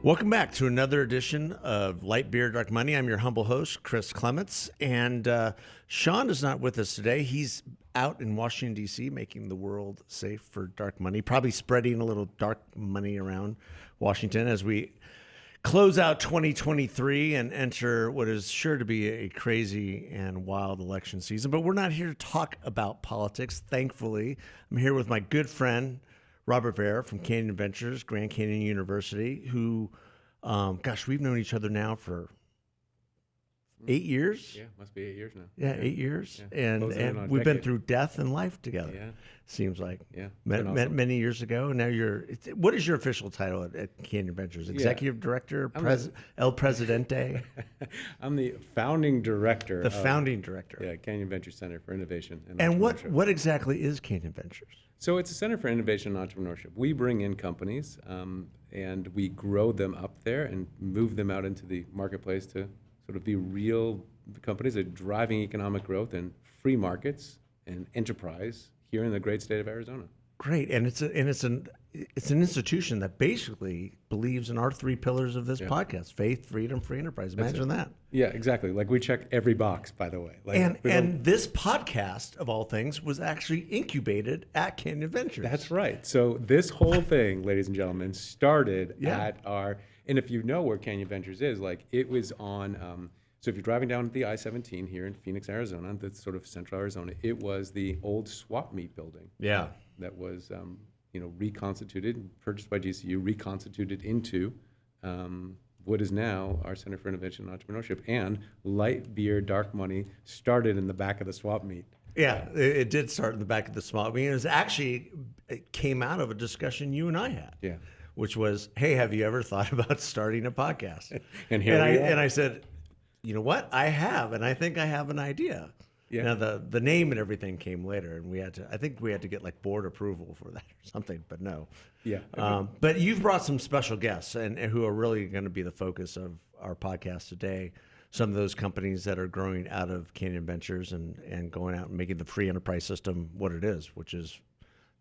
Welcome back to another edition of Light Beer, Dark Money. I'm your humble host, Chris Clements, and Sean is not with us today. He's out in Washington, D.C., making the world safe for dark money, probably spreading a little dark money around Washington as we close out 2023 and enter what is sure to be a crazy and wild election season. But we're not here to talk about politics, thankfully. I'm here with my good friend, Robert Vera from Canyon Ventures, Grand Canyon University, who, we've known each other now for 8 years. Yeah, must be 8 years now. Yeah, 8 years. Yeah. And we've been through death and life together, Yeah. seems like. Yeah. Met Awesome. many years ago. And now what is your official title at Canyon Ventures? Executive Director, El Presidente? I'm the founding director. Founding director. Yeah, Canyon Venture Center for Innovation and And Entrepreneurship. what exactly is Canyon Ventures? So it's a center for innovation and entrepreneurship. We bring in companies and we grow them up there and move them out into the marketplace to sort of be real companies that are driving economic growth and free markets and enterprise here in the great state of Arizona. Great, and it's an institution that basically believes in our three pillars of this podcast: faith, freedom, free enterprise. Imagine that. Yeah, exactly. Like we check every box, by the way. Like and this podcast, of all things, was actually incubated at Canyon Ventures. That's right. So this whole thing, ladies and gentlemen, started at our. And if you know where Canyon Ventures is, like it was on. So if you're driving down the I-17 here in Phoenix, Arizona, that's sort of central Arizona, it was the old swap meet building. Yeah. That was, reconstituted, purchased by GCU, reconstituted into what is now our Center for Innovation and Entrepreneurship. And Light Beer, Dark Money started in the back of the swap meet. Yeah, it did start in the back of the swap meet. It came out of a discussion you and I had. Yeah. Which was, hey, have you ever thought about starting a podcast? And here we are. And I said, you know what? I have, and I think I have an idea. Yeah. Now the name and everything came later, and I think we had to get like board approval for that or something, but no. Yeah. But you've brought some special guests and who are really going to be the focus of our podcast today. Some of those companies that are growing out of Canyon Ventures and going out and making the free enterprise system what it is, which is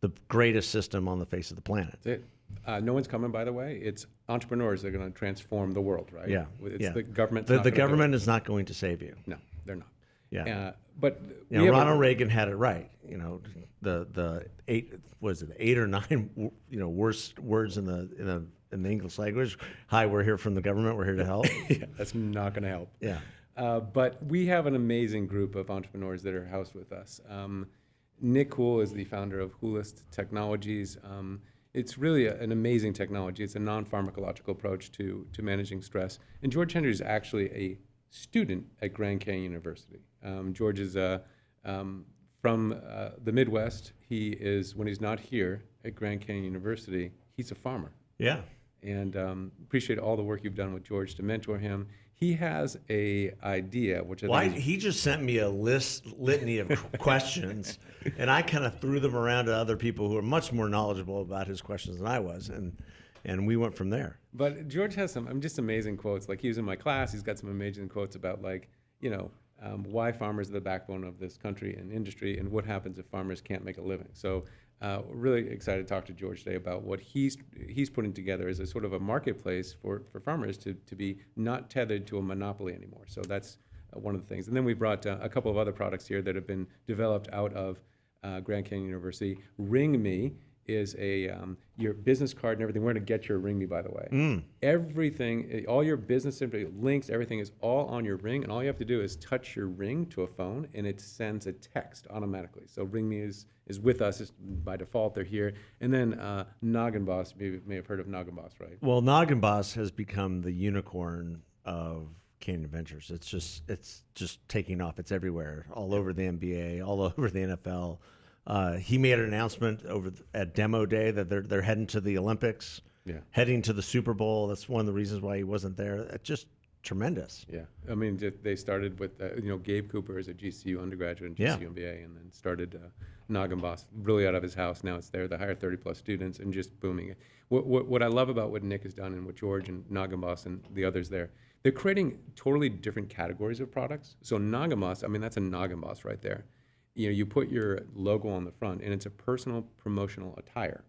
the greatest system on the face of the planet. That's it. No one's coming, by the way. It's entrepreneurs that are going to transform the world, right? Yeah. It's the government. The government is not going to save you. No, they're not. Yeah. But Ronald Reagan had it right. The 8 or 9 worst words in the English language. Hi, we're here from the government. We're here to help. Yeah, that's not going to help. Yeah. But we have an amazing group of entrepreneurs that are housed with us. Nick Hool is the founder of Hoolist Technologies. It's really an amazing technology. It's a non-pharmacological approach to managing stress. And George Henry is actually a student at Grand Canyon University. George is from the Midwest. He is, when he's not here at Grand Canyon University, he's a farmer. Yeah. And appreciate all the work you've done with George to mentor him. He has a idea, which he just sent me a litany of questions, and I kind of threw them around to other people who are much more knowledgeable about his questions than I was, and we went from there. But George has some just amazing quotes. Like he was in my class, he's got some amazing quotes about why farmers are the backbone of this country and industry, and what happens if farmers can't make a living. So we're really excited to talk to George today about what he's putting together as a sort of a marketplace for farmers to be not tethered to a monopoly anymore. So that's one of the things. And then we brought a couple of other products here that have been developed out of Grand Canyon University. Ring Me is your business card and everything. We're going to get your Ring Me, by the way. Everything, all your business links, everything is all on your Ring, and all you have to do is touch your Ring to a phone, and it sends a text automatically. So Ring Me is with us. By default, they're here. And then Noggin Boss, you may have heard of Noggin Boss, right? Well, Noggin Boss has become the unicorn of Canyon Ventures. It's just taking off. It's everywhere, all over the NBA, all over the NFL. He made an announcement at Demo Day that they're heading to the Olympics, heading to the Super Bowl. That's one of the reasons why he wasn't there. It's just tremendous. Yeah, I mean, they started with Gabe Cooper is a GCU undergraduate and GCU MBA, and then started Noggin Boss really out of his house. Now it's there. They hire 30+ students and just booming. What I love about what Nick has done and what George and Noggin Boss and the others there, they're creating totally different categories of products. So Noggin Boss, I mean, that's a Noggin Boss right there. You put your logo on the front, and it's a personal promotional attire.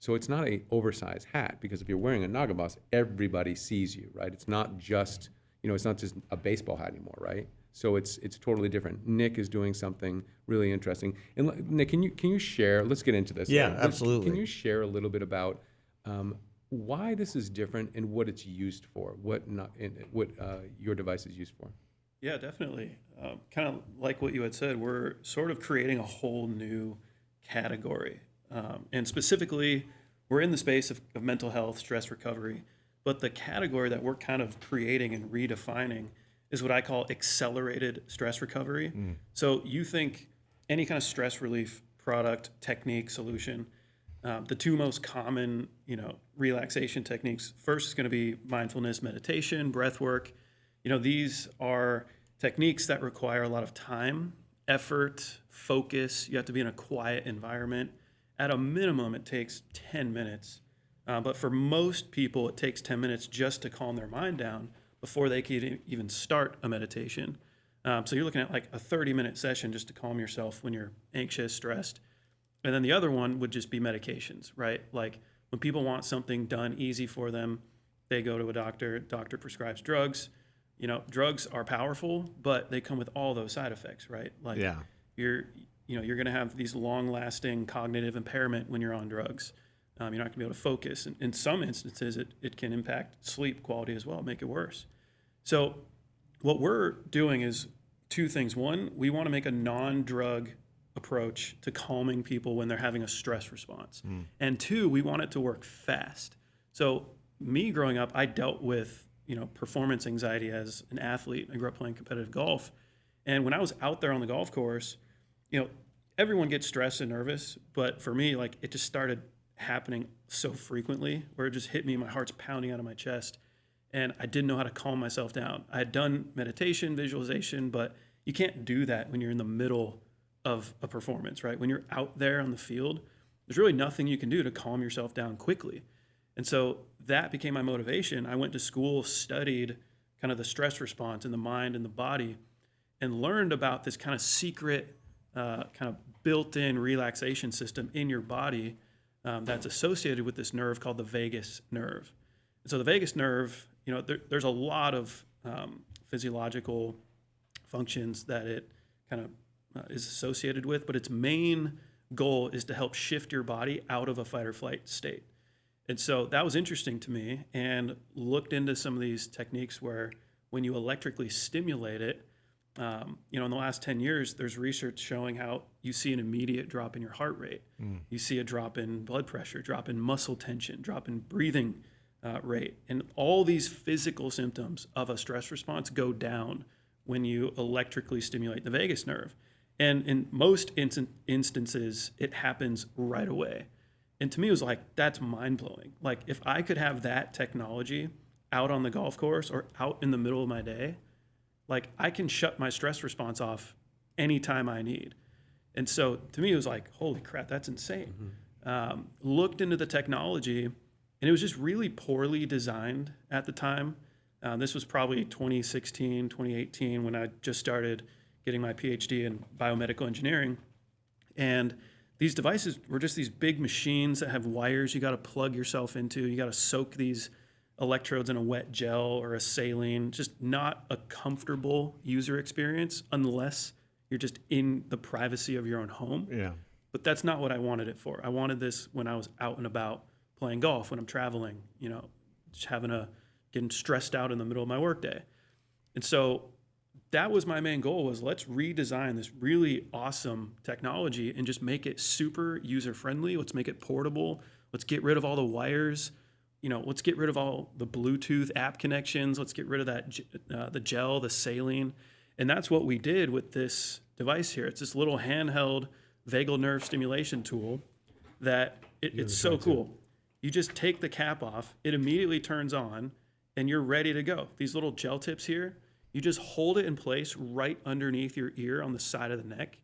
So it's not a oversized hat, because if you're wearing a Naga boss, everybody sees you, right? It's not just, it's not just a baseball hat anymore, right? So it's totally different. Nick is doing something really interesting. And Nick, can you share? Let's get into this. Yeah, Like, absolutely. Can you share a little bit about why this is different and what it's used for? What your device is used for? Yeah, definitely. Kind of like what you had said, we're sort of creating a whole new category. And specifically, we're in the space of mental health, stress recovery, but the category that we're kind of creating and redefining is what I call accelerated stress recovery. So you think any kind of stress relief product, technique, solution, the two most common, relaxation techniques, first is going to be mindfulness, meditation, breath work. These are techniques that require a lot of time, effort, focus. You have to be in a quiet environment. At a minimum, it takes 10 minutes. But for most people, it takes 10 minutes just to calm their mind down before they can even start a meditation. So you're looking at like a 30-minute session just to calm yourself when you're anxious, stressed. And then the other one would just be medications, right? Like when people want something done easy for them, they go to a doctor, doctor prescribes drugs. Drugs are powerful, but they come with all those side effects, right? Like you're going to have these long-lasting cognitive impairment when you're on drugs. You're not going to be able to focus. In some instances, it can impact sleep quality as well, make it worse. So what we're doing is two things. One, we want to make a non-drug approach to calming people when they're having a stress response. And two, we want it to work fast. So me growing up, I dealt with performance anxiety as an athlete. I grew up playing competitive golf. And when I was out there on the golf course, everyone gets stressed and nervous. But for me, like it just started happening so frequently where it just hit me. My heart's pounding out of my chest. And I didn't know how to calm myself down. I had done meditation, visualization, but you can't do that when you're in the middle of a performance, right? When you're out there on the field, there's really nothing you can do to calm yourself down quickly. And so that became my motivation. I went to school, studied kind of the stress response in the mind and the body, and learned about this kind of secret, kind of built-in relaxation system in your body that's associated with this nerve called the vagus nerve. And so the vagus nerve, there's a lot of physiological functions that it kind of is associated with, but its main goal is to help shift your body out of a fight or flight state. And so that was interesting to me, and looked into some of these techniques where when you electrically stimulate it, in the last 10 years, there's research showing how you see an immediate drop in your heart rate. You see a drop in blood pressure, drop in muscle tension, drop in breathing rate. And all these physical symptoms of a stress response go down when you electrically stimulate the vagus nerve. And in most instances, it happens right away. And to me, it was like, that's mind-blowing. Like, if I could have that technology out on the golf course or out in the middle of my day, like, I can shut my stress response off anytime I need. And so to me, it was like, holy crap, that's insane. Looked into the technology, and it was just really poorly designed at the time. This was probably 2016, 2018, when I just started getting my PhD in biomedical engineering. And these devices were just these big machines that have wires you got to plug yourself into. You got to soak these electrodes in a wet gel or a saline. Just not a comfortable user experience unless you're just in the privacy of your own home. Yeah. But that's not what I wanted it for. I wanted this when I was out and about playing golf, when I'm traveling, just getting stressed out in the middle of my workday. And so that was my main goal, was let's redesign this really awesome technology and just make it super user-friendly. Let's make it portable. Let's get rid of all the wires. Let's get rid of all the Bluetooth app connections. Let's get rid of that, the gel, the saline. And that's what we did with this device here. It's this little handheld vagal nerve stimulation tool that it's so cool. You just take the cap off, it immediately turns on, and you're ready to go. These little gel tips here, you just hold it in place right underneath your ear on the side of the neck,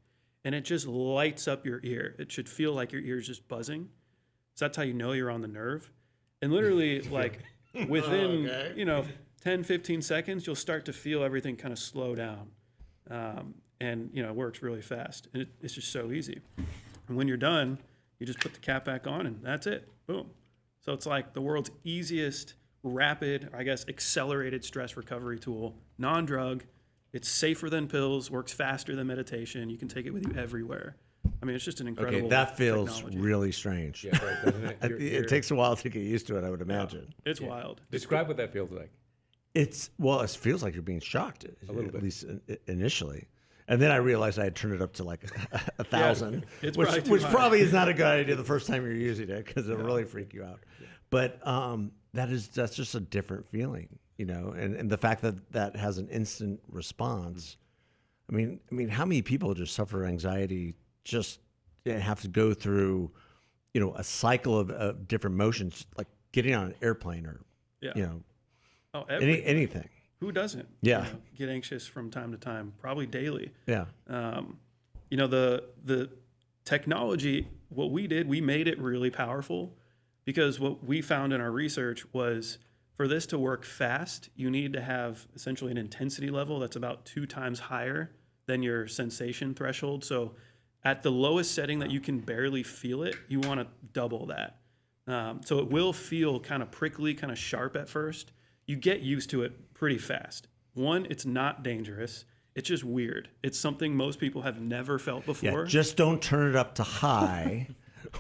and it just lights up your ear. It should feel like your ear is just buzzing. So that's how you know you're on the nerve. And literally, like, within, 10, 15 seconds, you'll start to feel everything kind of slow down. And, it works really fast. And it's just so easy. And when you're done, You just put the cap back on and that's it. Boom. So it's like the world's easiest, rapid, I guess, accelerated stress recovery tool, non-drug. It's safer than pills, works faster than meditation. You can take it with you everywhere. I mean, it's just an incredible Okay, that feels technology. really strange. Yeah, right, doesn't it? It takes a while to get used to it, I would imagine. It's wild. Describe what that feels like. It feels like you're being shocked, little at bit. least initially. And then I realized I had turned it up to like 1,000, it's which, probably too which high. probably is not a good idea the first time you're using it because it'll really freak you out. But that's just a different feeling, you know. And the fact that that has an instant response. I mean, how many people just suffer anxiety just have to go through, you know, a cycle of different motions, like getting on an airplane or, Yeah. you know, Oh, anything. who doesn't? Yeah. Get anxious from time to time, probably daily. Yeah. You know, the technology, what we did, we made it really powerful because what we found in our research was for this to work fast, you need to have essentially an intensity level that's about 2 times higher than your sensation threshold. So at the lowest setting that you can barely feel it, you want to double that. So it will feel kind of prickly, kind of sharp at first. You get used to it pretty fast. One, it's not dangerous. It's just weird. It's something most people have never felt before. Yeah, just don't turn it up to high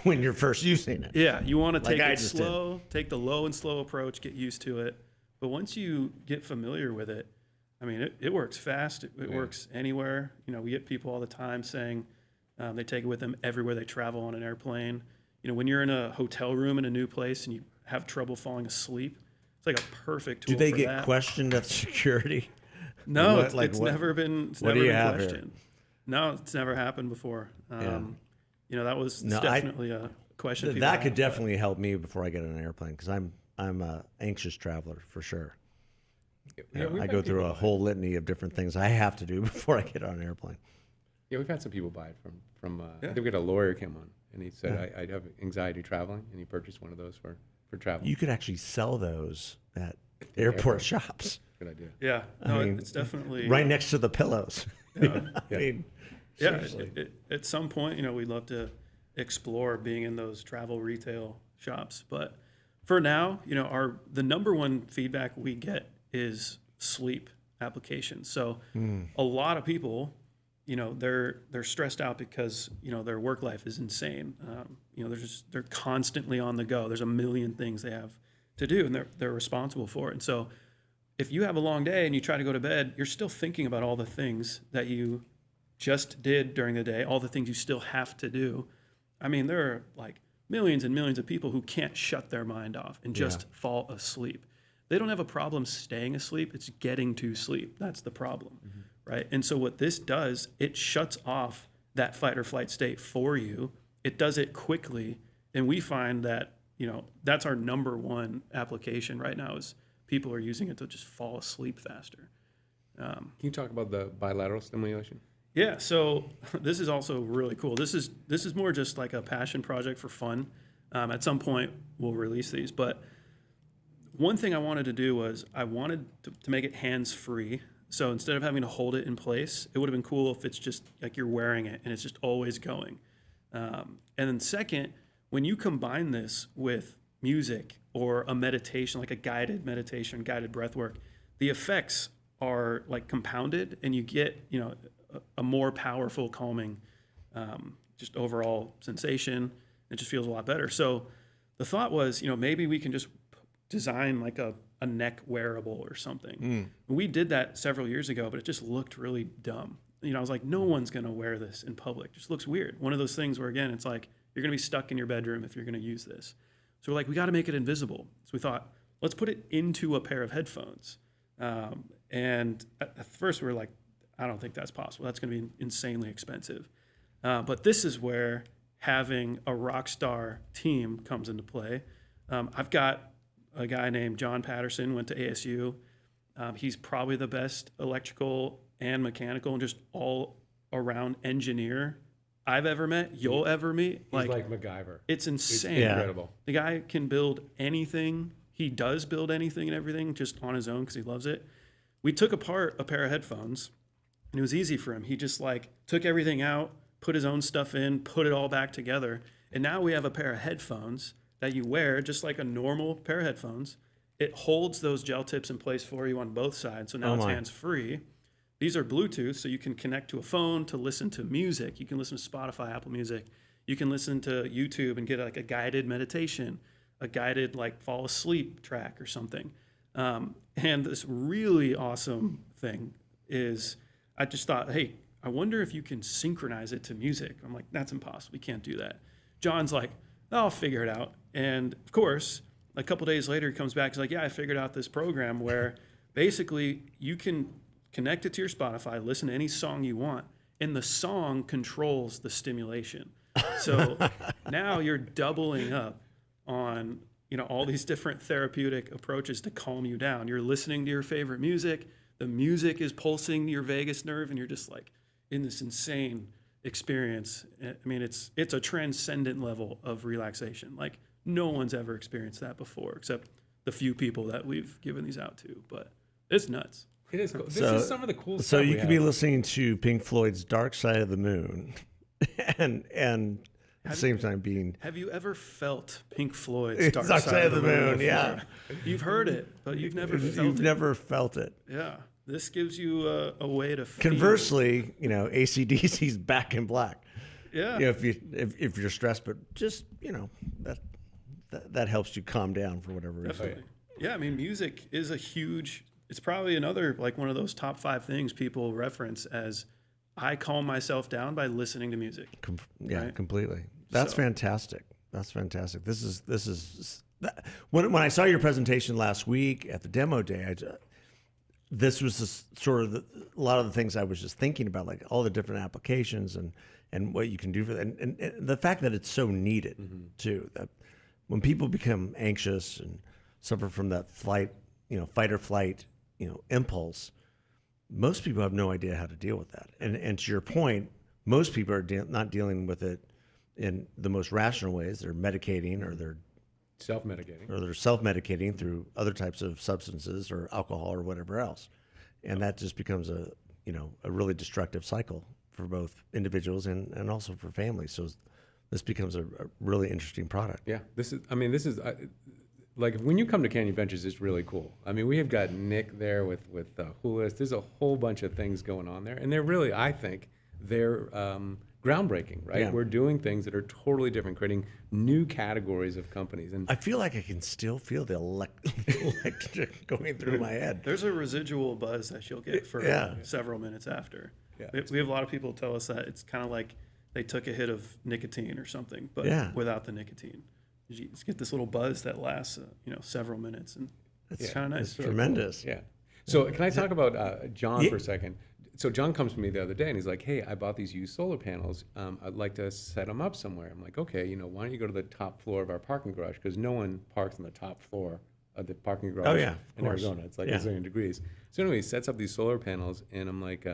when you're first using it. Yeah, you want to Like take I it just slow, take the low and slow approach, get used to it. But once you get familiar with it, I mean, it works fast. It works anywhere. You know, we get people all the time saying they take it with them everywhere they travel on an airplane. You know, when you're in a hotel room in a new place and you have trouble falling asleep, it's like a perfect tool Do they for get that. questioned at security? No, What- it's, like it's what- never been. It's what never do you been have here? questioned. No, it's never happened before. You know, that was No, definitely a question. people That have, could but- definitely help me before I get on an airplane because I'm a anxious traveler for sure. We've I had go through people a whole litany of different things I have to do before I get on an airplane. Yeah, we've had some people buy it from. I think we had a lawyer come on, and he said I have anxiety traveling, and he purchased one of those for travel. You could actually sell those at airport shops, Good idea. Yeah, I no, mean, it's definitely right next to the pillows. I mean, Yeah, seriously. at some point, you know, we'd love to explore being in those travel retail shops. But for now, you know, the number one feedback we get is sleep applications. So a lot of people, you know, they're stressed out because, you know, their work life is insane. You know, they're constantly on the go. There's a million things they have to do, and they're responsible for it. And so if you have a long day and you try to go to bed, you're still thinking about all the things that you just did during the day, all the things you still have to do. I mean, there are like millions and millions of people who can't shut their mind off and just fall asleep. They don't have a problem staying asleep. It's getting to sleep. That's the problem, right? And so what this does, it shuts off that fight or flight state for you. It does it quickly. And we find that, you know, that's our number one application right now is people are using it to just fall asleep faster. Can you talk about the bilateral stimulation? Yeah, so this is also really cool. This is more just like a passion project for fun. At some point, we'll release these. But one thing I wanted to do was I wanted to make it hands-free. So instead of having to hold it in place, it would have been cool if it's just like you're wearing it and it's just always going. And then second, when you combine this with music or a meditation, like a guided meditation, guided breath work, the effects are like compounded and you get, you know, a more powerful calming, just overall sensation. It just feels a lot better. So the thought was, you know, maybe we can just design like a neck wearable or something. We did that several years ago, but it just looked really dumb. You know, I was like, no one's going to wear this in public. It just looks weird. One of those things where, again, it's like you're going to be stuck in your bedroom if you're going to use this. So we're like, we got to make it invisible. So we thought, let's put it into a pair of headphones. And at first we were like, I don't think that's possible. That's going to be insanely expensive. But this is where having a rock star team comes into play. I've got a guy named John Patterson, went to ASU. He's probably the best electrical and mechanical and just all around engineer I've ever met, you'll ever meet. He's like MacGyver. It's insane. It's incredible. The guy can build anything. He does build anything and everything just on his own because he loves it. We took apart a pair of headphones, and it was easy for him. He just like took everything out, put his own stuff in, put it all back together, And now we have a pair of headphones that you wear just like a normal pair of headphones. It holds those gel tips in place for you on both sides. So now it's hands-free. These are Bluetooth, so you can connect to a phone to listen to music. You can listen to Spotify, Apple Music. You can listen to YouTube and get like a guided meditation, a guided like fall asleep track or something. And this really awesome thing is I just thought, hey, I wonder if you can synchronize it to music. I'm like, that's impossible. We can't do that. John's like, oh, I'll figure it out. And of course, a couple days later, he comes back. He's like, yeah, I figured out this program where basically you can connect it to your Spotify, listen to any song you want, and the song controls the stimulation. So now you're doubling up on, all these different therapeutic approaches to calm you down. You're listening to your favorite music. The music is pulsing your vagus nerve, and you're just like in this insane experience. I mean, it's a transcendent level of relaxation. Like no one's ever experienced that before, except the few people that we've given these out to. But it's nuts. It is cool. This is some of the cool stuff. So you could be listening to Pink Floyd's Dark Side of the Moon and at the same time being... Have you ever felt Pink Floyd's Dark Side of the Moon? Yeah. You've heard it, but you've never felt it. You've never felt it. Yeah. This gives you a way to feel. Conversely, AC/DC's Back in Black. Yeah. If you're stressed, but just, that helps you calm down for whatever reason. Definitely. Yeah, I mean, music is a huge... It's probably another, like one of those top 5 things people reference as I calm myself down by listening to music. Right? Completely. That's fantastic. That's fantastic. This is when I saw your presentation last week at the demo day, this was just sort of a lot of the things I was just thinking about, like all the different applications and what you can do for that. And the fact that it's so needed too, that when people become anxious and suffer from that fight or flight, impulse, most people have no idea how to deal with that. And to your point, most people are not dealing with it in the most rational ways. They're medicating or they're self-medicating through other types of substances or alcohol or whatever else. And that just becomes a really destructive cycle for both individuals and also for families. So this becomes a really interesting product. Yeah, this is like when you come to Canyon Ventures, it's really cool. I mean, we have got Nick there with Hulis. There's a whole bunch of things going on there, and they're really, I think, they're groundbreaking, right? Yeah. We're doing things that are totally different, creating new categories of companies. And I feel like I can still feel the electric going through my head. There's a residual buzz that you'll get for several minutes after. Yeah. We have a lot of people tell us that it's kind of like they took a hit of nicotine or something, but without the nicotine. You just get this little buzz that lasts, several minutes, and it's kind of nice. It's tremendous. Cool. Yeah. So can I talk about John for a second? So John comes to me the other day and he's like, hey, I bought these used solar panels. I'd like to set them up somewhere. I'm like, okay, why don't you go to the top floor of our parking garage? Because no one parks on the top floor of the parking garage in Arizona. It's like a zillion degrees. So anyway, he sets up these solar panels and I'm like,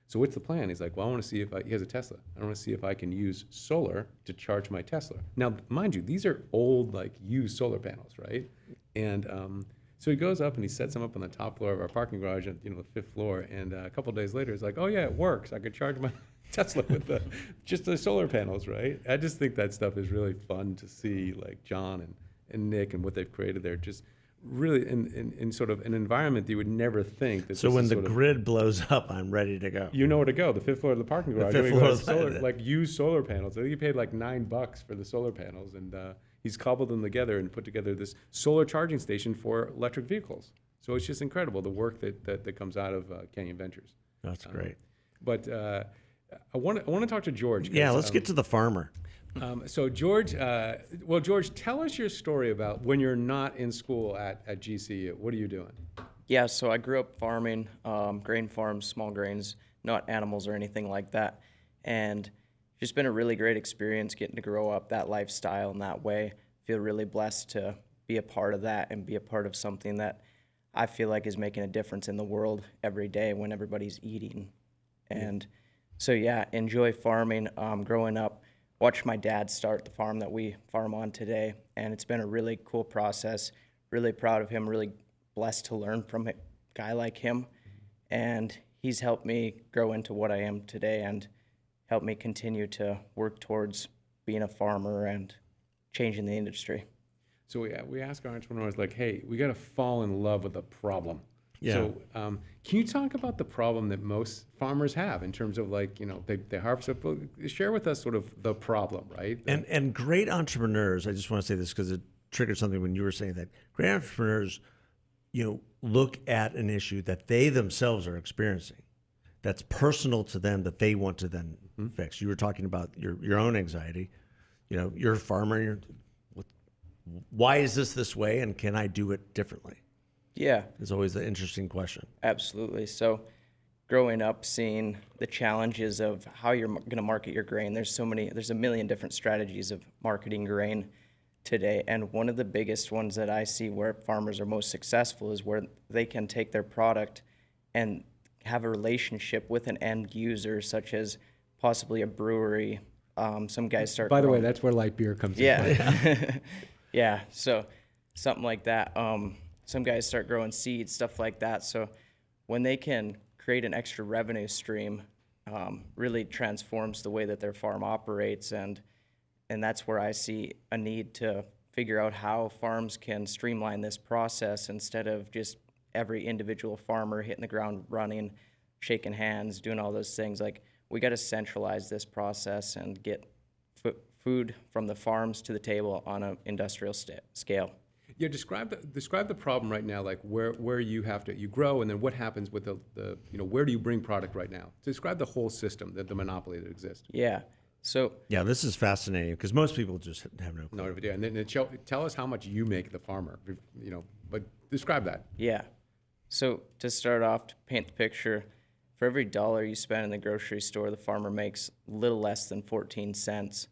so what's the plan? He's like, well, I want to see if he has a Tesla. I want to see if I can use solar to charge my Tesla. Now, mind you, these are old, used solar panels, right? And so he goes up and he sets them up on the top floor of our parking garage at, the 5th floor. And a couple of days later, he's like, oh yeah, it works. I could charge my Tesla with just the solar panels, right? I just think that stuff is really fun to see, like John and Nick and what they've created there. Just really in sort of an environment that you would never think. That so when the grid blows up, I'm ready to go. You know where to go. The 5th floor of the parking garage. The 5th floor of solar, used solar panels. I think he paid like $9 for the solar panels, and he's cobbled them together and put together this solar charging station for electric vehicles. So it's just incredible the work that comes out of Canyon Ventures. That's great. But I want to talk to George. Yeah, let's get to the farmer. So George, George, tell us your story about when you're not in school at GCU. What are you doing? Yeah, so I grew up farming, grain farms, small grains, not animals or anything like that. And just been a really great experience getting to grow up that lifestyle in that way. Feel really blessed to be a part of that and be a part of something that I feel like is making a difference in the world every day when everybody's eating. And so, enjoy farming. Growing up, watched my dad start the farm that we farm on today, and it's been a really cool process. Really proud of him, really blessed to learn from a guy like him, and he's helped me grow into what I am today and helped me continue to work towards being a farmer and changing the industry. So we ask our entrepreneurs like, hey, we got to fall in love with the problem. Yeah. So can you talk about the problem that most farmers have in terms of like, they harvest up, share with us sort of the problem, right? And great entrepreneurs, I just want to say this because it triggered something when you were saying that. Great entrepreneurs, look at an issue that they themselves are experiencing, that's personal to them, that they want to then fix. You were talking about your own anxiety. You're a farmer. Why is this way, and can I do it differently? Yeah, Is always the interesting question. absolutely. So growing up, seeing the challenges of how you're going to market your grain, there's a million different strategies of marketing grain today. And one of the biggest ones that I see where farmers are most successful is where they can take their product and have a relationship with an end user, such as possibly a brewery. Some guys start. By the way, growing- that's where light beer comes in. Yeah. Yeah. So something like that. Some guys start growing seeds, stuff like that. So when they can create an extra revenue stream, really transforms the way that their farm operates. And that's where I see a need to figure out how farms can streamline this process instead of just every individual farmer hitting the ground running, shaking hands, doing all those things. Like, we got to centralize this process and get food from the farms to the table on an industrial scale. Yeah, describe the problem right now, like where you grow, and then what happens with the where do you bring product right now? Describe the whole system, the monopoly that exists. Yeah. So Yeah, this is fascinating because most people just have no clue. No idea. And then tell us how much you make the farmer, but describe that. yeah. So to start off, to paint the picture, for every dollar you spend in the grocery store, the farmer makes a little less than 14 cents.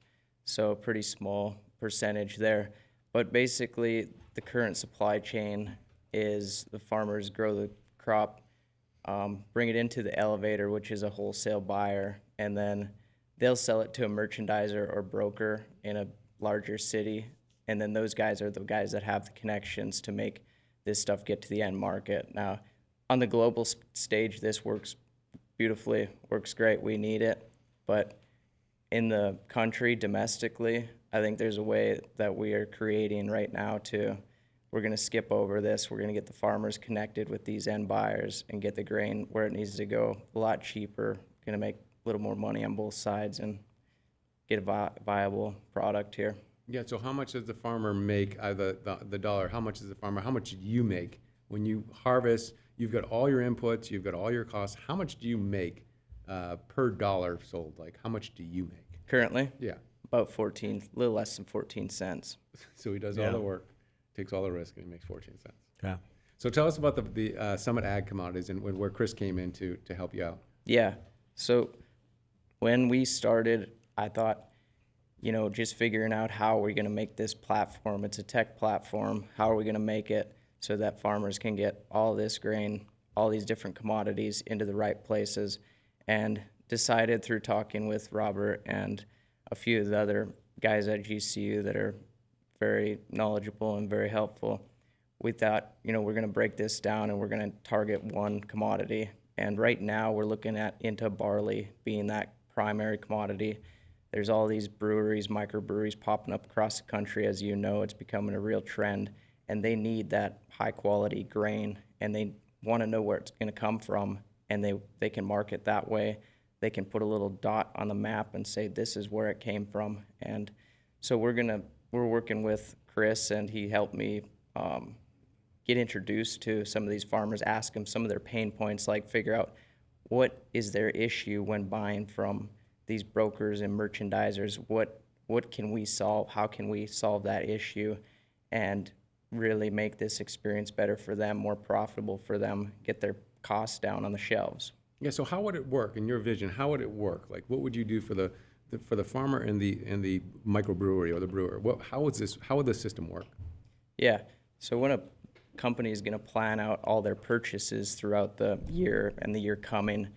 So a pretty small percentage there. But basically, the current supply chain is the farmers grow the crop, bring it into the elevator, which is a wholesale buyer, and then they'll sell it to a merchandiser or broker in a larger city. And then those guys are the guys that have the connections to make this stuff get to the end market. Now, on the global stage, this works beautifully, works great. We need it. But in the country, domestically, I think there's a way that we are creating right now we're going to skip over this. We're going to get the farmers connected with these end buyers and get the grain where it needs to go a lot cheaper, going to make a little more money on both sides and get a viable product here. Yeah. So how much does the farmer make the dollar? How much do you make when you harvest? You've got all your inputs. You've got all your costs. How much do you make per dollar sold? Like, how much do you make? Currently, Yeah. about 14, a little less than 14 cents. So he does all the work, takes all the risk, and he makes 14 cents. Yeah. So tell us about the Summit Ag Commodities and where Chris came in to help you out. Yeah. So when we started, I thought, just figuring out how we're going to make this platform. It's a tech platform. How are we going to make it so that farmers can get all this grain, all these different commodities into the right places? And decided through talking with Robert and a few of the other guys at GCU that are very knowledgeable and very helpful, we thought, we're going to break this down and we're going to target one commodity. And right now we're looking into barley being that primary commodity. There's all these breweries, microbreweries popping up across the country. As you know, it's becoming a real trend, and they need that high quality grain, and they want to know where it's going to come from, and they can market that way. They can put a little dot on the map and say, this is where it came from. And so we're working with Chris, and he helped me get introduced to some of these farmers, ask them some of their pain points, like figure out what is their issue when buying from these brokers and merchandisers. What can we solve? How can we solve that issue and really make this experience better for them, more profitable for them, get their costs down on the shelves? Yeah. So how would it work in your vision? How would it work? Like, what would you do for the farmer and the microbrewery or the brewer? How would the system work? Yeah. So when a company is going to plan out all their purchases throughout the year and the year coming,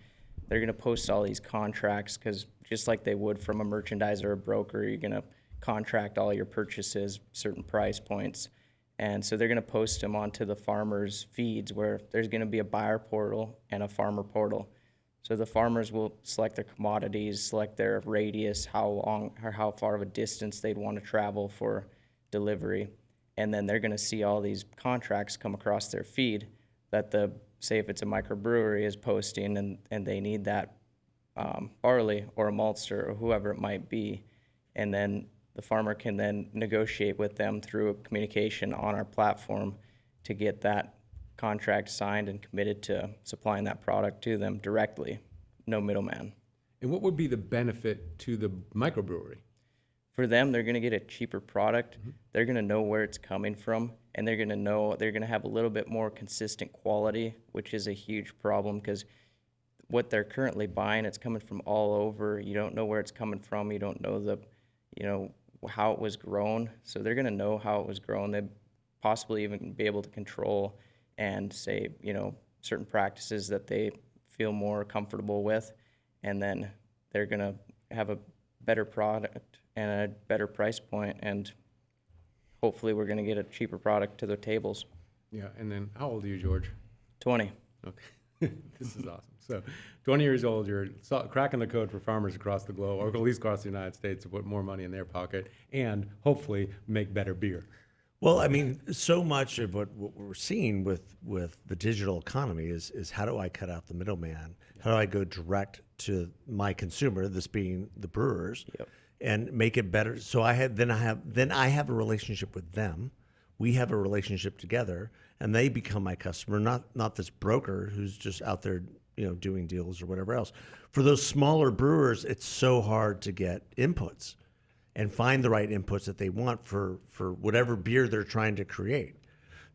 they're going to post all these contracts, because just like they would from a merchandiser or a broker, you're going to contract all your purchases, certain price points. And so they're going to post them onto the farmers' feeds, where there's going to be a buyer portal and a farmer portal. So the farmers will select their commodities, select their radius, how long or how far of a distance they'd want to travel for delivery. And then they're going to see all these contracts come across their feed that say if it's a microbrewery is posting and they need that barley or a maltster or whoever it might be. And then the farmer can then negotiate with them through communication on our platform to get that contract signed and committed to supplying that product to them directly, no middleman. And what would be the benefit to the microbrewery? For them, they're going to get a cheaper product. They're going to know where it's coming from, and they're going to have a little bit more consistent quality, which is a huge problem because what they're currently buying, it's coming from all over. You don't know where it's coming from. You don't know how it was grown. So they're going to know how it was grown. They possibly even be able to control and say, certain practices that they feel more comfortable with, and then they're going to have a better product and a better price point, and hopefully we're going to get a cheaper product to their tables. Yeah, and then how old are you, George? 20. Okay, this is awesome. So 20 years old, you're cracking the code for farmers across the globe, or at least across the United States, to put more money in their pocket and hopefully make better beer. Well, I mean, so much of what we're seeing with the digital economy is how do I cut out the middleman? How do I go direct to my consumer, this being the brewers, and make it better? So I have a relationship with them. We have a relationship together, and they become my customer, not this broker who's just out there, doing deals or whatever else. For those smaller brewers, it's so hard to get inputs and find the right inputs that they want for whatever beer they're trying to create.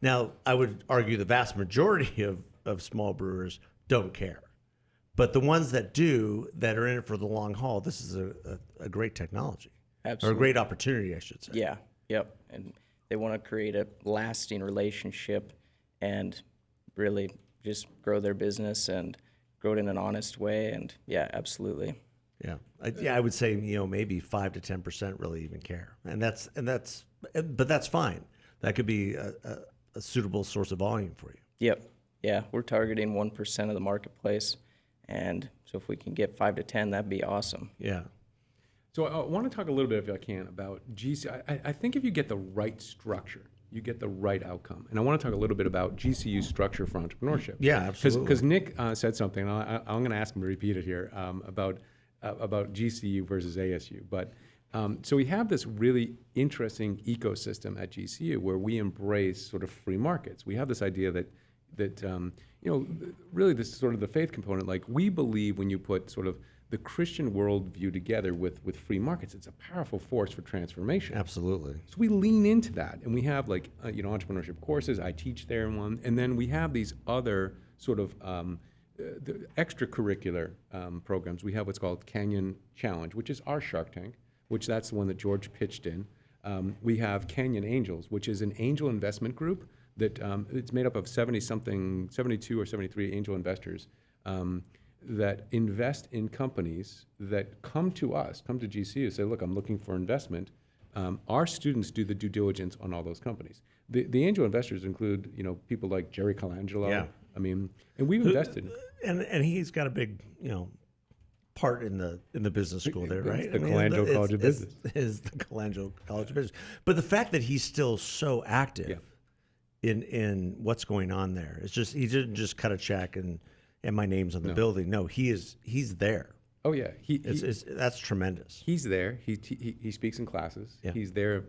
Now, I would argue the vast majority of small brewers don't care. But the ones that do, that are in it for the long haul, this is a great technology. Absolutely. Or a great opportunity, I should say. Yeah, yep. And they want to create a lasting relationship and really just grow their business and grow it in an honest way. And yeah, absolutely. Yeah, I would say maybe 5 to 10% really even care, but that's fine. That could be a suitable source of volume for you. Yep, yeah, we're targeting 1% of the marketplace, and so if we can get 5 to 10, that'd be awesome. Yeah. So I want to talk a little bit, if I can, about GCU. I think if you get the right structure, you get the right outcome. And I want to talk a little bit about GCU structure for entrepreneurship. Yeah, absolutely. Because Nick said something, and I'm going to ask him to repeat it here, about GCU versus ASU. But so we have this really interesting ecosystem at GCU where we embrace sort of free markets. We have this idea that really this is sort of the faith component. Like, we believe when you put sort of the Christian worldview together with free markets, it's a powerful force for transformation. Absolutely. So we lean into that, and we have entrepreneurship courses. I teach there in one, and then we have these other sort of the extracurricular programs. We have what's called Canyon Challenge, which is our Shark Tank, which that's the one that George pitched in. We have Canyon Angels, which is an angel investment group that it's made up of 72 or 73 angel investors that invest in companies that come to GCU, say, look, I'm looking for investment. Our students do the due diligence on all those companies. The angel investors include, people like Jerry Colangelo. Yeah. I mean, and we've invested. And he's got a big, part in the business school there, right? The Colangelo College of Business. Is the Colangelo College of Business. But the fact that he's still so active in what's going on there, it's just, he didn't just cut a check and my name's on the building. No, he's there. Oh yeah, That's tremendous. He's there. He speaks in classes. Yeah. He's there,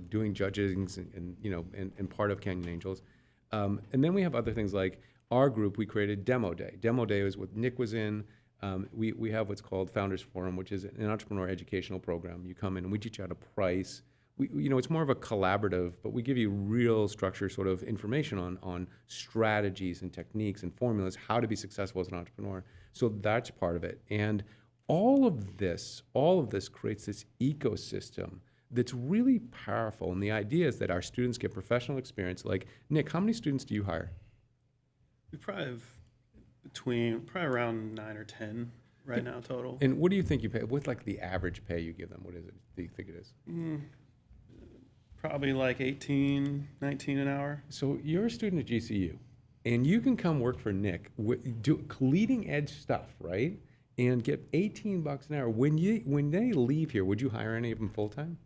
doing judging and part of Canyon Angels. And then we have other things like our group. We created Demo Day. Demo Day is what Nick was in. We have what's called Founders Forum, which is an entrepreneur educational program. You come in and we teach you how to price. It's more of a collaborative, but we give you real structure, sort of information on strategies and techniques and formulas, how to be successful as an entrepreneur. So that's part of it. And all of this creates this ecosystem that's really powerful. And the idea is that our students get professional experience. Like, Nick, how many students do you hire? We probably have around 9 or 10 right now total. And what do you think you pay? What's like the average pay you give them? What is it? Do you think it is? Probably like 18, 19 an hour. So you're a student at GCU. and you can come work for Nick, do leading edge stuff, right? And get $18 an hour. When they leave here, would you hire any of them full time?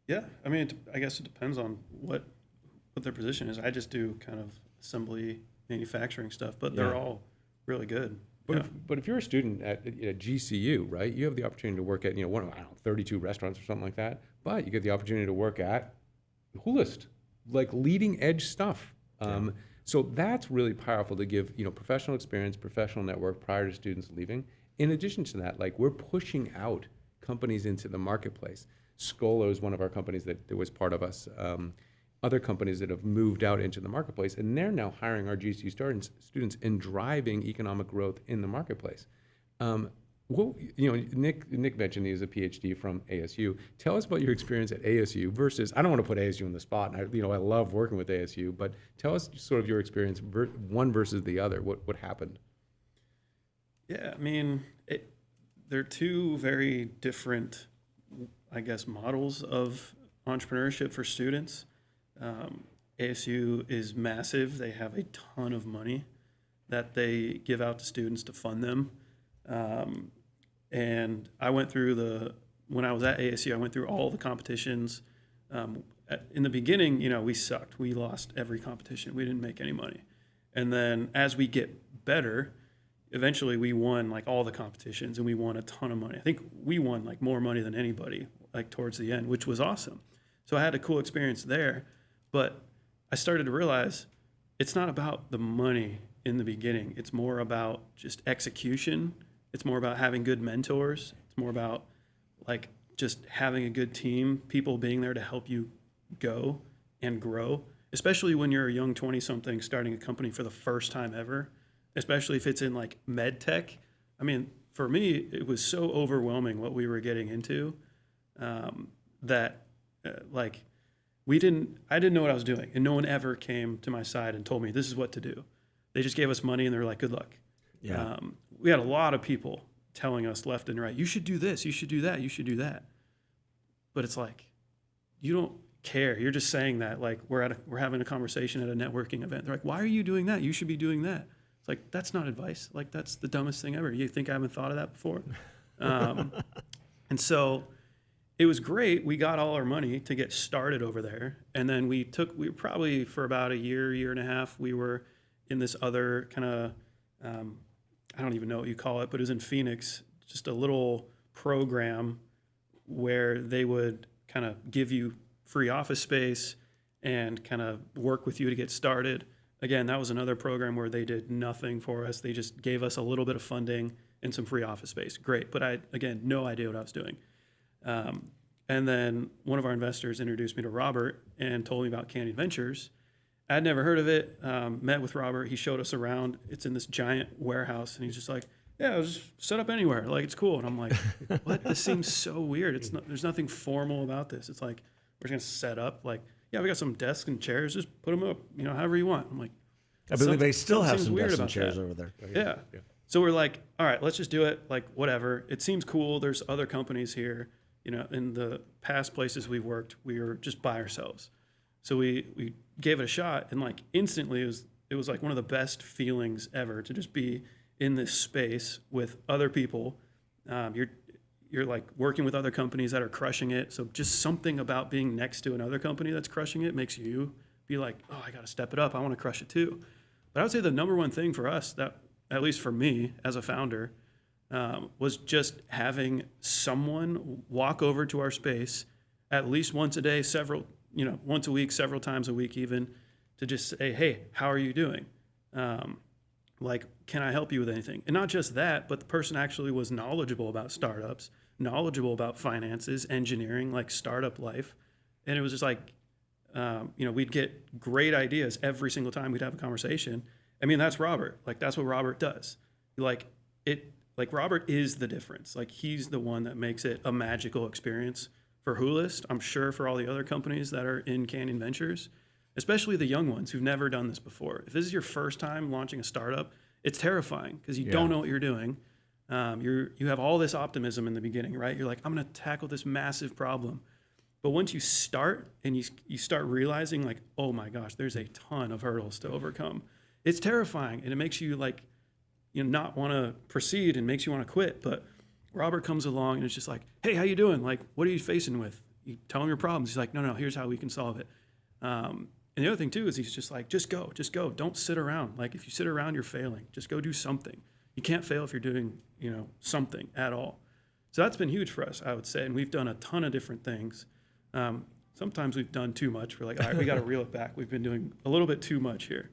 Yeah, I mean, I guess it depends on what their position is. I just do kind of assembly manufacturing stuff, but they're all really good. But if you're a student at GCU, right, you have the opportunity to work at one of, I don't know, 32 restaurants or something like that. But you get the opportunity to work at Hoolist, like leading edge stuff. So that's really powerful to give professional experience, professional network prior to students leaving. In addition to that, like we're pushing out companies into the marketplace. Scolo is one of our companies that was part of us. Other companies that have moved out into the marketplace, and they're now hiring our GCU students and driving economic growth in the marketplace. Nick mentioned he has a PhD from ASU. Tell us about your experience at ASU versus, I don't want to put ASU on the spot, and I love working with ASU, but tell us sort of your experience, one versus the other. What happened? Yeah, I mean, they're two very different, I guess, models of entrepreneurship for students. ASU is massive. They have a ton of money that they give out to students to fund them. And I went through when I was at ASU, I went through all the competitions. In the beginning, we sucked. We lost every competition. We didn't make any money. And then as we get better, eventually we won like all the competitions and we won a ton of money. I think we won like more money than anybody like towards the end, which was awesome. So I had a cool experience there, but I started to realize it's not about the money in the beginning. It's more about just execution. It's more about having good mentors. It's more about like just having a good team, people being there to help you go and grow, especially when you're a young 20-something starting a company for the first time ever, especially if it's in like med tech. I mean, for me, it was so overwhelming what we were getting into that like I didn't know what I was doing, and no one ever came to my side and told me this is what to do. They just gave us money and they're like, good luck. Yeah. We had a lot of people telling us left and right, you should do this, you should do that, you should do that. But it's like, you don't care. You're just saying that like we're having a conversation at a networking event. They're like, why are you doing that? You should be doing that. It's like, that's not advice. Like, that's the dumbest thing ever. You think I haven't thought of that before? And so it was great. We got all our money to get started over there. And then we were probably for about a year and a half, we were in this other kind of, I don't even know what you call it, but it was in Phoenix, just a little program where they would kind of give you free office space and kind of work with you to get started. Again, that was another program where they did nothing for us. They just gave us a little bit of funding and some free office space. Great. But I, again, no idea what I was doing. And then one of our investors introduced me to Robert and told me about Canyon Ventures. I'd never heard of it. Met with Robert. He showed us around. It's in this giant warehouse. And he's just like, yeah, I'll just set up anywhere. Like, it's cool. And I'm like, what? This seems so weird. There's nothing formal about this. It's like, we're just going to set up. Like, yeah, we got some desks and chairs. Just put them up, however you want. I'm like, I believe they still have some weird desks and about chairs that. over there. Yeah. So we're like, all right, let's just do it. Like, whatever. It seems cool. There's other companies here. In the past places we've worked, we were just by ourselves. So we gave it a shot, and like instantly it was like one of the best feelings ever to just be in this space with other people. You're like working with other companies that are crushing it. So just something about being next to another company that's crushing it makes you be like, oh, I got to step it up. I want to crush it too. But I would say the number one thing for us, that at least for me as a founder, was just having someone walk over to our space at least once a day, once a week, several times a week even, to just say, hey, how are you doing? Like, can I help you with anything? And not just that, but the person actually was knowledgeable about startups, knowledgeable about finances, engineering, like startup life. And it was just like, we'd get great ideas every single time we'd have a conversation. I mean, that's Robert. Like, that's what Robert does. Like Robert is the difference. Like, he's the one that makes it a magical experience for Hoolist. I'm sure for all the other companies that are in Canyon Ventures, especially the young ones who've never done this before. If this is your first time launching a startup, it's terrifying because you don't know what you're doing. You have all this optimism in the beginning, right? You're like, I'm going to tackle this massive problem. But once you start and you start realizing like, oh my gosh, there's a ton of hurdles to overcome. it's terrifying, and it makes you like, not want to proceed, and makes you want to quit. But Robert comes along and it's just like, hey, how you doing? Like, what are you facing with? You tell him your problems. He's like, no, here's how we can solve it. And the other thing too is he's just like, just go. Don't sit around. Like, if you sit around, you're failing. Just go do something. You can't fail if you're doing, something at all. So that's been huge for us, I would say. And we've done a ton of different things. Sometimes we've done too much. We're like, all right, we got to reel it back. We've been doing a little bit too much here.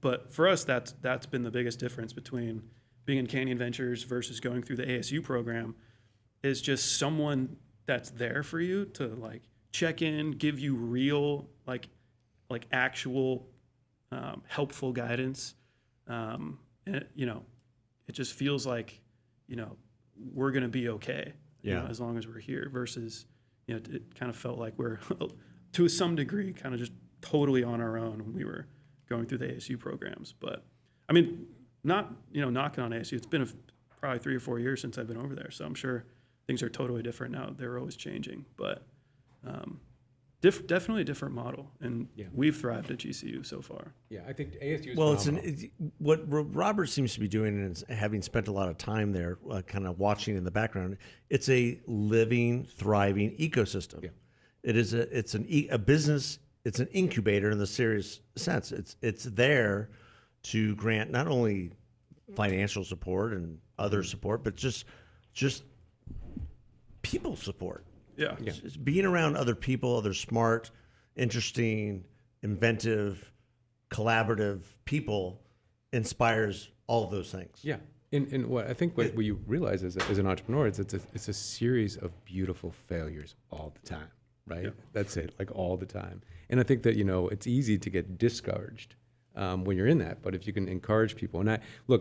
But for us, that's been the biggest difference between being in Canyon Ventures versus going through the ASU program, is just someone that's there for you to like check in, give you real, like actual helpful guidance. And it just feels like, we're going to be okay, as long as we're here, versus, it kind of felt like we're to some degree kind of just totally on our own when we were going through the ASU programs. But I mean, not, knocking on ASU, it's been probably 3 or 4 years since I've been over there. So I'm sure things are totally different now. They're always changing, but definitely a different model. And we've thrived at GCU so far. Yeah, I think ASU is Well, phenomenal. what Robert seems to be doing is, having spent a lot of time there, kind of watching in the background, it's a living, thriving ecosystem. Yeah. It's a business. It's an incubator in the serious sense. It's there to grant not only financial support and other support, but just people support. Yeah. Just being around other people, other smart, interesting, inventive, collaborative people inspires all of those things. Yeah. And what I think what you realize as an entrepreneur is it's a series of beautiful failures all the time, right? Yeah. That's it, like all the time. And I think that, it's easy to get discouraged when you're in that. But if you can encourage people, and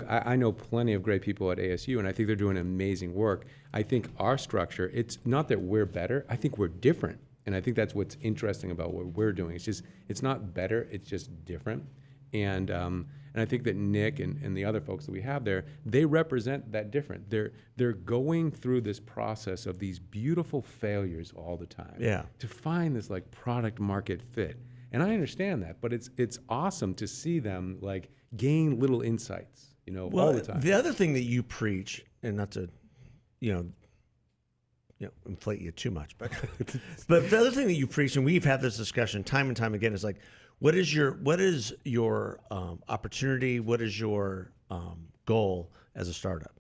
I know plenty of great people at ASU, and I think they're doing amazing work. I think our structure, it's not that we're better, I think we're different. And I think that's what's interesting about what we're doing. It's not better, it's just different. And I think that Nick and the other folks that we have there, they represent that different. They're going through this process of these beautiful failures all the time. Yeah. To find this like product market fit. And I understand that, but it's awesome to see them like gain little insights, all the time. The other thing that you preach, and not to, inflate you too much, but but the other thing that you preach, and we've had this discussion time and time again, is like, what is your opportunity? What is your goal as a startup?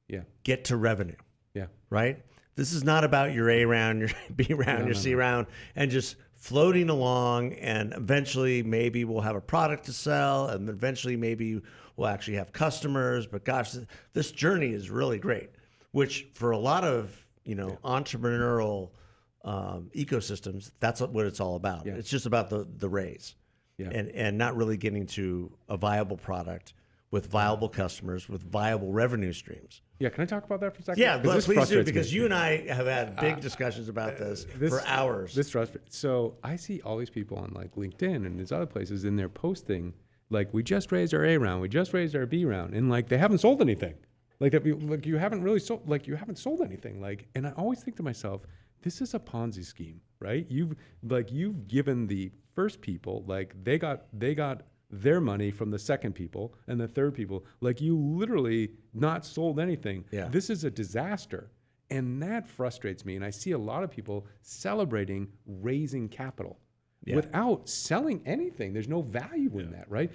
Yeah. Get to revenue. Yeah. Right? This is not about your A round, your B round, your C round, and just floating along, and eventually maybe we'll have a product to sell, and eventually maybe we'll actually have customers. But gosh, this journey is really great, which for a lot of, entrepreneurial ecosystems, that's what it's all about. Yeah. It's just about the raise, and not really getting to a viable product with viable customers with viable revenue streams. Yeah, can I talk about that for a second? Yeah, 'Cause this please do, frustrates because me. you and I have had big discussions about this for hours. This frustrates. So I see all these people on like LinkedIn and these other places, and they're posting like, we just raised our A round, we just raised our B round, and like they haven't sold anything. Like that, like you haven't really sold, like you haven't sold anything. Like, and I always think to myself, this is a Ponzi scheme, right? You've given the first people, like they got their money from the second people and the third people, like you literally not sold anything. Yeah. This is a disaster. And that frustrates me. And I see a lot of people celebrating raising capital without selling anything. There's no value in that, right?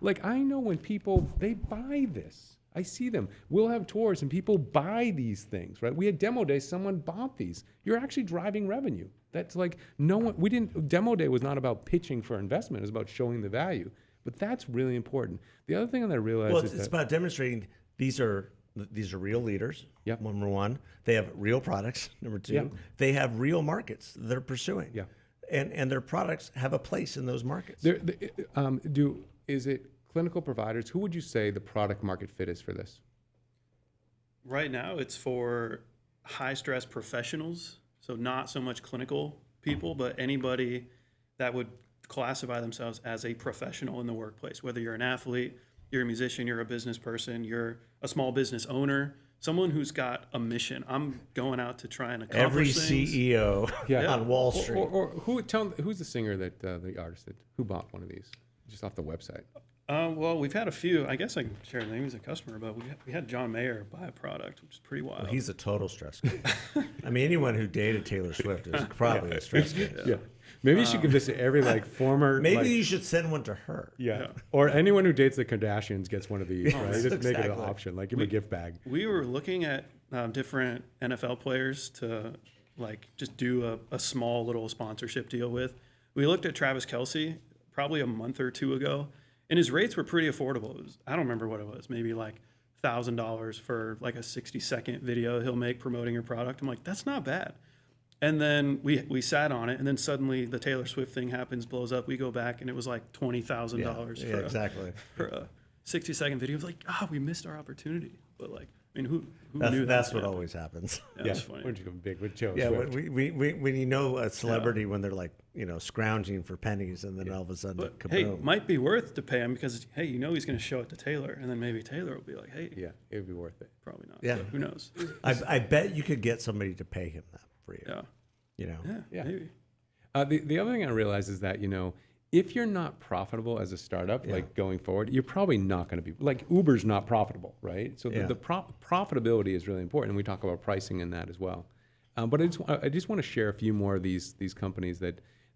Like I know when people, they buy this. I see them. We'll have tours and people buy these things, right? We had demo day, someone bought these. You're actually driving revenue. That's like demo day was not about pitching for investment. It was about showing the value. But that's really important. The other thing that I realized It's about demonstrating these are real leaders. Yep. Number one, they have real products. Number two, Yep. they have real markets they're pursuing. Yeah. And their products have a place in those markets. Is it clinical providers? Who would you say the product market fit is for this? Right now, it's for high stress professionals. So not so much clinical people, but anybody that would classify themselves as a professional in the workplace, whether you're an athlete, you're a musician, you're a business person, you're a small business owner, someone who's got a mission. I'm going out to try and Every accomplish things. CEO on Wall Street. Or who's the singer that the artist did? Who bought one of these? Just off the website. Well, we've had a few. I guess I can share the name. He's a customer, but we had John Mayer buy a product, which is pretty wild. He's a total stress kid. I mean, anyone who dated Taylor Swift is probably a stress kid. Yeah. Maybe you should give this to every like former. Maybe like, you should send one to her. yeah. Or anyone who dates the Kardashians gets one of these, right? Just make it an Exactly. option, like give them a gift bag. We were looking at different NFL players to like just do a small little sponsorship deal with. We looked at Travis Kelce probably a month or two ago, and his rates were pretty affordable. I don't remember what it was, maybe like $1,000 for like a 60-second video he'll make promoting your product. I'm like, that's not bad. And then we sat on it, and then suddenly the Taylor Swift thing happens, blows up. We go back, and it was like $20,000 Yeah, exactly. for a 60-second video. It was like, we missed our opportunity. But like, I mean, who That's, knew that's that what was always happens. Yeah, that's funny. Why don't you go big with Joe Yeah, Swift? when you know a celebrity when they're like, scrounging for pennies, and then all of a sudden, But kaboom. hey, might be worth to pay him because hey, he's going to show it to Taylor, and then maybe Taylor will be like, hey, Yeah, it would be worth it. probably not. Yeah. But who knows? I bet you could get somebody to pay him that for you. Yeah, Yeah. Yeah. maybe. The other thing I realize is that, if you're not profitable as a startup, like going forward, you're probably not going to be, like Uber's not profitable, right? So Yeah. the profitability is really important, and we talk about pricing in that as well. But I just want to share a few more of these companies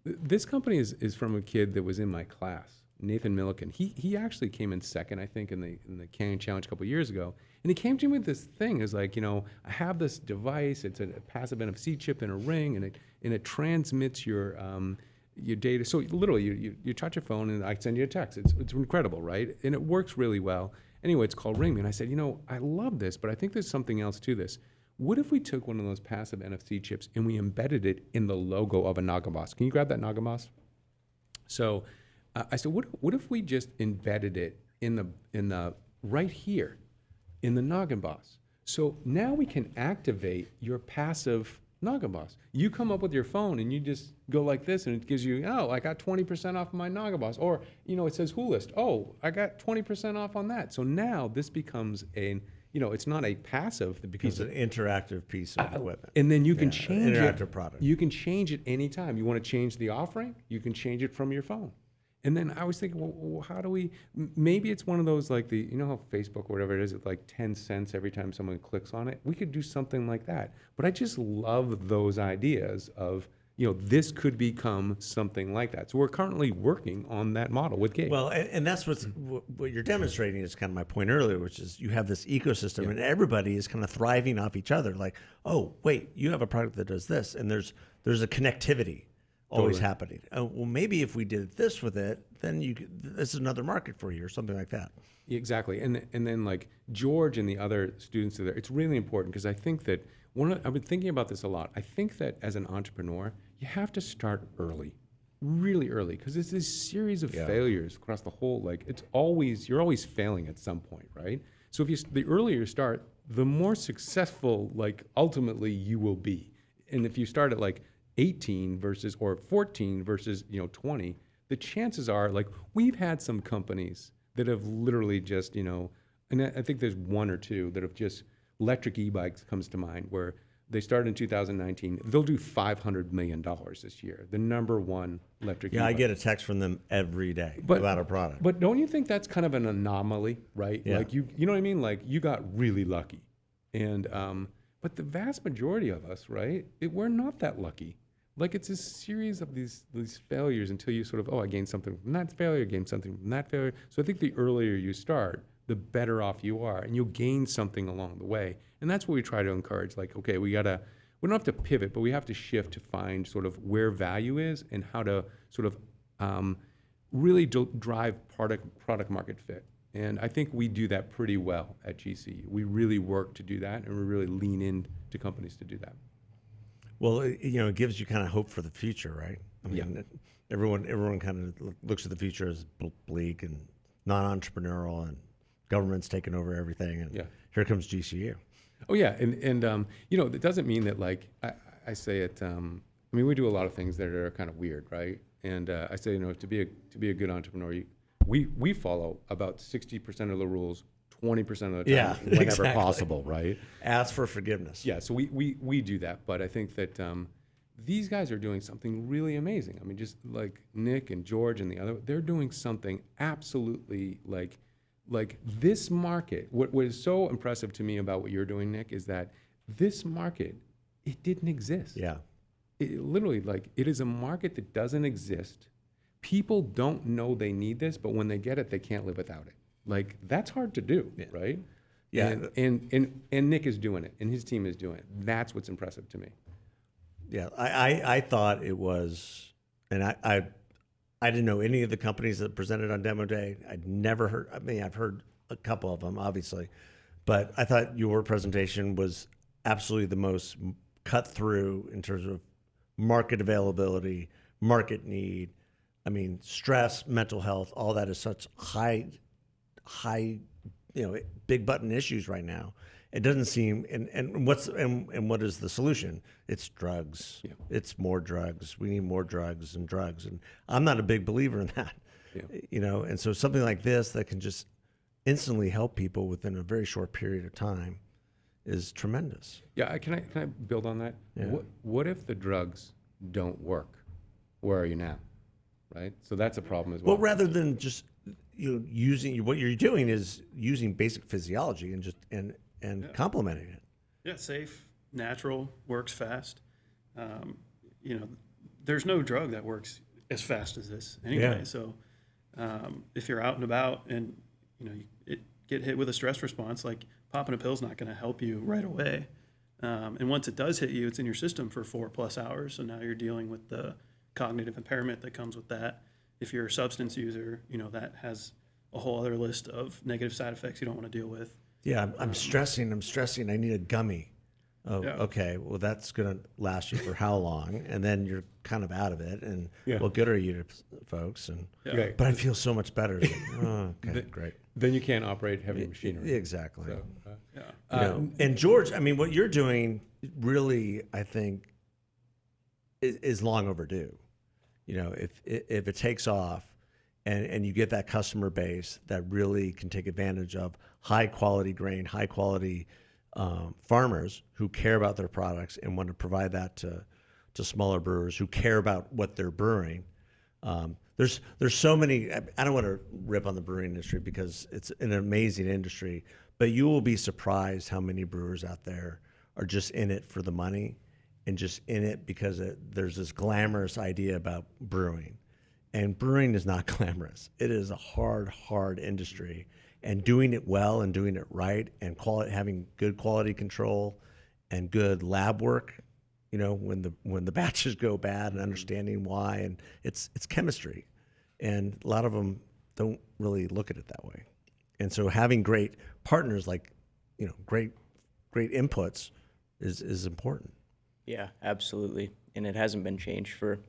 this company is from a kid that was in my class, Nathan Milliken. He actually came in second, I think, in the Canyon Challenge a couple of years ago. And he came to me with this thing, is like, I have this device, it's a passive NFC chip in a ring, and it transmits your data. So literally, you touch your phone, and I send you a text. It's incredible, right? And it works really well. Anyway, it's called Ring Me. And I said, I love this, but I think there's something else to this. What if we took one of those passive NFC chips and we embedded it in the logo of a Nagamos? Can you grab that Nagamos? So I said, what if we just embedded it in the right here in the Nagamos? So now we can activate your passive Nagamos. You come up with your phone and you just go like this, and it gives you, I got 20% off of my Nagamos. Or, it says Who List. Oh, I got 20% off on that. So now this becomes it's not a passive. It becomes It's an interactive piece of equipment. and then you can Yeah, change interactive it. product. You can change it anytime. You want to change the offering, you can change it from your phone. And then I was thinking, well, how do we? Maybe it's one of those like how Facebook or whatever it is, it's like 10 cents every time someone clicks on it. We could do something like that. But I just love those ideas of this could become something like that. So we're currently working on that model with Gabe. Well, and that's what you're demonstrating is kind of my point earlier, which is you have this ecosystem and everybody is kind of thriving off each other. Like, oh, wait, you have a product that does this, and there's a connectivity always happening. Well, maybe if we did this with it, then this is another market for you or something like that. Exactly. And then like George and the other students are there. It's really important because I think that I've been thinking about this a lot. I think that as an entrepreneur, you have to start early, really early, because it's this series of failures across the whole, you're always failing at some point, right? So the earlier you start, the more successful, ultimately you will be. And if you start at 18 or 14 versus 20, the chances are we've had some companies that have literally just and I think there's one or two that have just electric e-bikes comes to mind where they started in 2019. They'll do $500 million this year. The number one electric Yeah, e-bike. I get a text from them every day about a product. But don't you think that's kind of an anomaly, right? Yeah. You know what I mean? You got really lucky. And but the vast majority of us, right? We're not that lucky. It's a series of these failures until you sort of, I gained something from that failure, gained something from that failure. So I think the earlier you start, the better off you are, and you'll gain something along the way. And that's what we try to encourage. Okay, we don't have to pivot, but we have to shift to find sort of where value is and how to sort of really drive product market fit. And I think we do that pretty well at GCU. We really work to do that, and we really lean into companies to do that. Well, it gives you kind of hope for the future, right? I mean, everyone kind of looks at the future as bleak and non-entrepreneurial, and government's taking over everything, and here comes GCU. Oh yeah, and it doesn't mean that I say it. We do a lot of things that are kind of weird, right? And I say to be a good entrepreneur, we follow about 60% of the rules, 20% of the time, whenever exactly. possible, right? Ask for forgiveness. Yeah, so we do that, but I think that these guys are doing something really amazing. I mean, just like Nick and George and the other, they're doing something absolutely like this market. What is so impressive to me about what you're doing, Nick, is that this market, it didn't exist. Yeah. It literally, like, it is a market that doesn't exist. People don't know they need this, but when they get it, they can't live without it. Like, that's hard to do, right? Yeah. And Nick is doing it, and his team is doing it. That's what's impressive to me. Yeah, I thought it was, and I didn't know any of the companies that presented on demo day. I'd never heard. I mean, I've heard a couple of them, obviously, but I thought your presentation was absolutely the most cut through in terms of market availability, market need. I mean, stress, mental health, all that is such high, big button issues right now. It doesn't seem, and what is the solution? It's drugs. Yeah. It's more drugs. We need more drugs, and I'm not a big believer in that. Yeah. And so something like this that can just instantly help people within a very short period of time is tremendous. Yeah, can I build on that? Yeah. What if the drugs don't work? Where are you now? Right? So that's a problem as well. Well, rather than just using, what you're doing is using basic physiology and just and complementing it. Yeah, safe, natural, works fast. There's no drug that works as fast as this anyway. Yeah. So if you're out and about and you get hit with a stress response, like popping a pill's not going to help you right away. And once it does hit you, it's in your system for 4+ hours. So now you're dealing with the cognitive impairment that comes with that. If you're a substance user, that has a whole other list of negative side effects you don't want to deal with. Yeah, I'm stressing. I need a gummy. Oh, Yeah. okay. Well, that's going to last you for how long? And then you're kind of out of it. And Yeah. well, good are you, folks? And Right. but I feel so much better. Oh, okay, great. Then you can't operate heavy machinery. Exactly. So, Yeah. And George, I mean, what you're doing really, I think, is long overdue. If it takes off, and you get that customer base that really can take advantage of high quality grain, high quality farmers who care about their products and want to provide that to smaller brewers who care about what they're brewing. There's so many. I don't want to rip on the brewing industry because it's an amazing industry, but you will be surprised how many brewers out there are just in it for the money and just in it because there's this glamorous idea about brewing. And brewing is not glamorous. It is a hard industry. And doing it well and doing it right and having good quality control and good lab work, when the batches go bad and understanding why, and it's chemistry. And a lot of them don't really look at it that way. And so having great partners like, great inputs is important. Yeah, absolutely. And it hasn't been changed for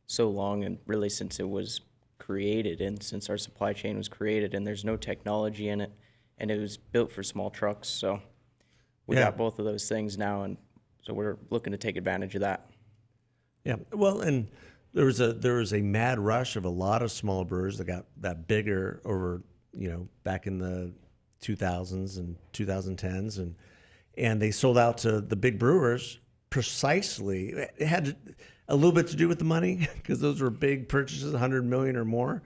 so long, and really since it was created and since our supply chain was created, and there's no technology in it, and it was built for small trucks. So we got both of those things now, and so we're looking to take advantage of that. Yeah. Well, and there was a mad rush of a lot of small brewers that got that bigger over, back in the 2000s and 2010s, and they sold out to the big brewers precisely. It had a little bit to do with the money because those were big purchases, 100 million or more.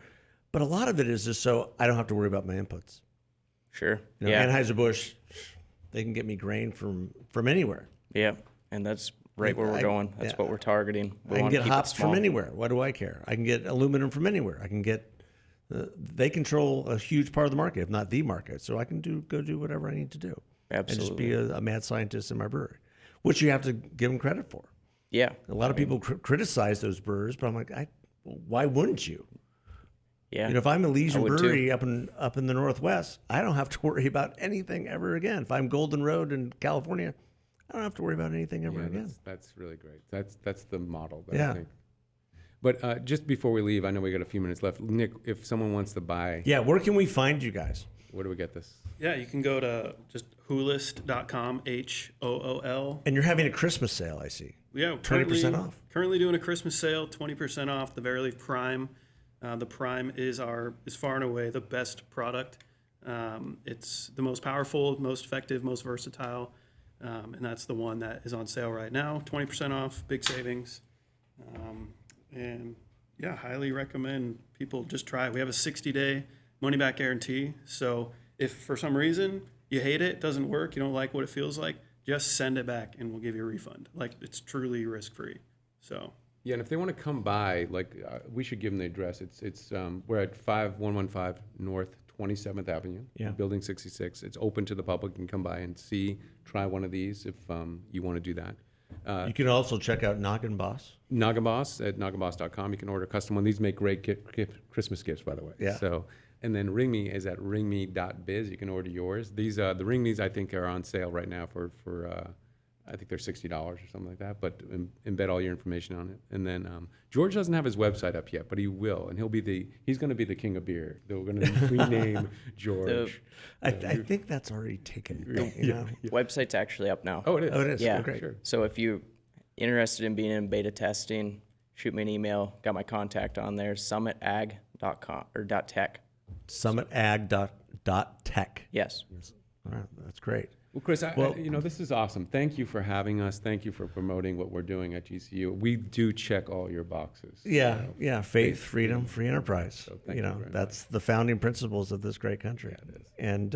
But a lot of it is just so I don't have to worry about my inputs. Sure. Yeah. Anheuser-Busch, they can get me grain from anywhere. Yeah, and that's right where we're going. That's what we're targeting. I can get hops from anywhere. What do I care? I can get aluminum from anywhere. I can get. They control a huge part of the market, if not the market. So I can go do whatever I need to do. Absolutely. And just be a mad scientist in my brewery, which you have to give them credit for. Yeah. A lot of people criticize those brewers, but I'm like, why wouldn't you? Yeah. If I'm a Legion would brewery up in the Northwest, I don't have to worry about anything ever again. If I'm Golden Road in California, I don't have to worry about anything ever again. That's really great. That's the model that Yeah. I think. But just before we leave, I know we got a few minutes left. Nick, if someone wants to buy, Yeah, where can we find you guys? where do we get this? Yeah, you can go to just hoolist.com, HOOL. And you're having a Christmas sale, I see. Yeah, 20% off. Currently doing a Christmas sale, 20% off the Very Leaf Prime. The Prime is far and away the best product. It's the most powerful, most effective, most versatile, and that's the one that is on sale right now. 20% off, big savings. And yeah, highly recommend people just try it. We have a 60-day money back guarantee. So if for some reason you hate it, doesn't work, you don't like what it feels like, just send it back and we'll give you a refund. Like, it's truly risk-free. So Yeah, and if they want to come by, like, we should give them the address. It's we're at 5115 North 27th Avenue, Yeah. Building 66. It's open to the public. You can come by and try one of these if you want to do that. You can also check out Noggin Boss. Nagaboss at nagaboss.com. You can order a custom one. These make great Christmas gifts, by the way. Yeah. So, and then Ring Me is at ringme.biz. You can order yours. These the Ring Me's I think are on sale right now for I think they're $60 or something like that. But embed all your information on it. And then George doesn't have his website up yet, but he will, and he's going to be the king of beer. They're going to rename George. I think that's already taken. You know? Website's actually up now. Oh, it is. Oh, it is. Yeah. Oh, great. Sure. So if you're interested in being in beta testing, shoot me an email. Got my contact on there, summitag.com or .tech. Summitag.tech. Yes. All right, that's great. Well, Chris, this is awesome. Thank you for having us. Thank you for promoting what we're doing at GCU. We do check all your boxes. Yeah, yeah. Faith, freedom, free enterprise. thank you very that's the founding principles of this great country. Yeah, it is. And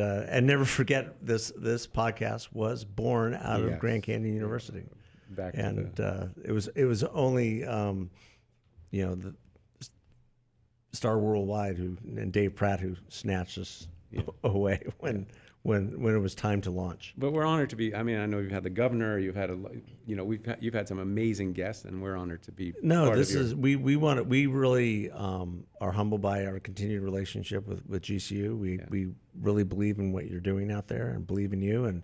never forget this podcast was born out of Yes. Grand Canyon University. Back to And it was only the Star Worldwide and Dave Pratt who snatched us away when it was time to launch. But we're honored to be. I mean, I know you've had the governor. You've had you've had some amazing guests, and we're honored to be. No, part this of your, is we really are humbled by our continued relationship with GCU. We really believe in what you're doing out there and believe in you, and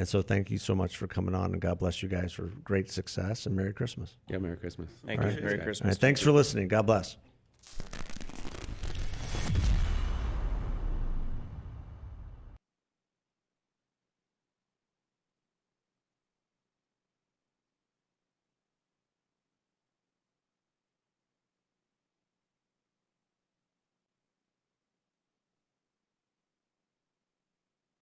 so thank you so much for coming on, and God bless you guys for great success and Merry Christmas. Yeah, Merry Christmas. Thank you. Right. Merry All Christmas. right, thanks for listening. God bless.